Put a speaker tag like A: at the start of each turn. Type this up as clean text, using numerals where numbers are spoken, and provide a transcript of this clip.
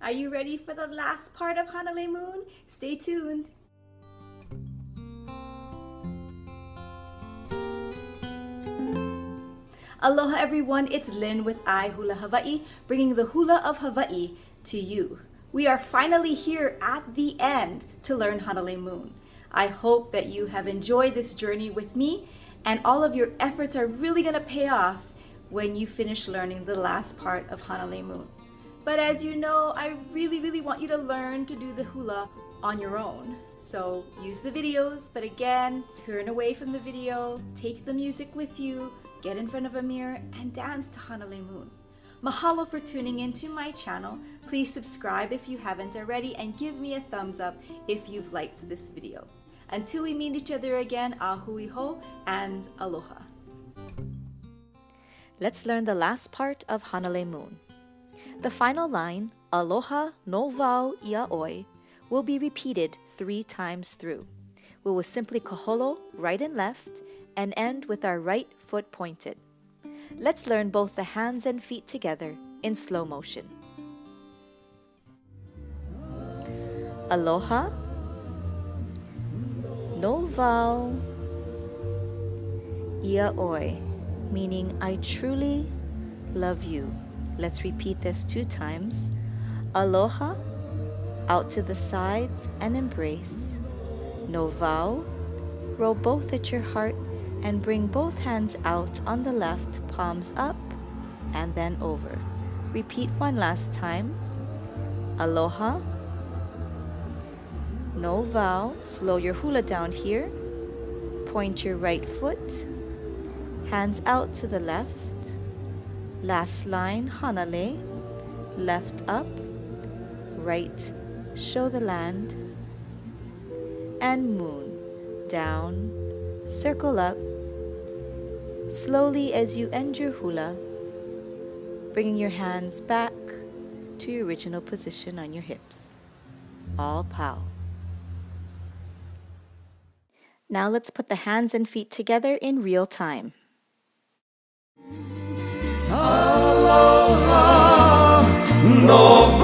A: Are you ready for the last part of Hanalei Moon? Stay tuned. Aloha everyone, it's Lynn with iHula Hawaii, bringing the hula of Hawaii to you. We are finally here at the end to learn Hanalei Moon. I hope that you have enjoyed this journey with me, and all of your efforts are really going to pay off when you finish learning the last part of Hanalei Moon. But as you know, I really want you to learn to do the hula on your own. So use the videos, but again, turn away from the video, take the music with you, get in front of a mirror, and dance to Hanalei Moon. Mahalo for tuning into my channel. Please subscribe if you haven't already, and give me a thumbs up if you've liked this video. Until we meet each other again, ahui ho and aloha.
B: Let's learn the last part of Hanalei Moon. The final line, aloha no wau ia oi, will be repeated 3 times through. We will simply kaholo right and left and end with our right foot pointed. Let's learn both the hands and feet together in slow motion. Aloha no wau ia oi, meaning I truly love you. Let's repeat this 2 times. Aloha, out to the sides and embrace. No wau, roll both at your heart and bring both hands out on the left, palms up and then over. Repeat one last time. Aloha, no wau, slow your hula down here. Point your right foot, hands out to the left. Last line, Hanalei, left up, right, show the land, and moon, down, circle up, slowly as you end your hula, bringing your hands back to your original position on your hips. All pow. Now let's put the hands and feet together in real time.
C: Aloha, no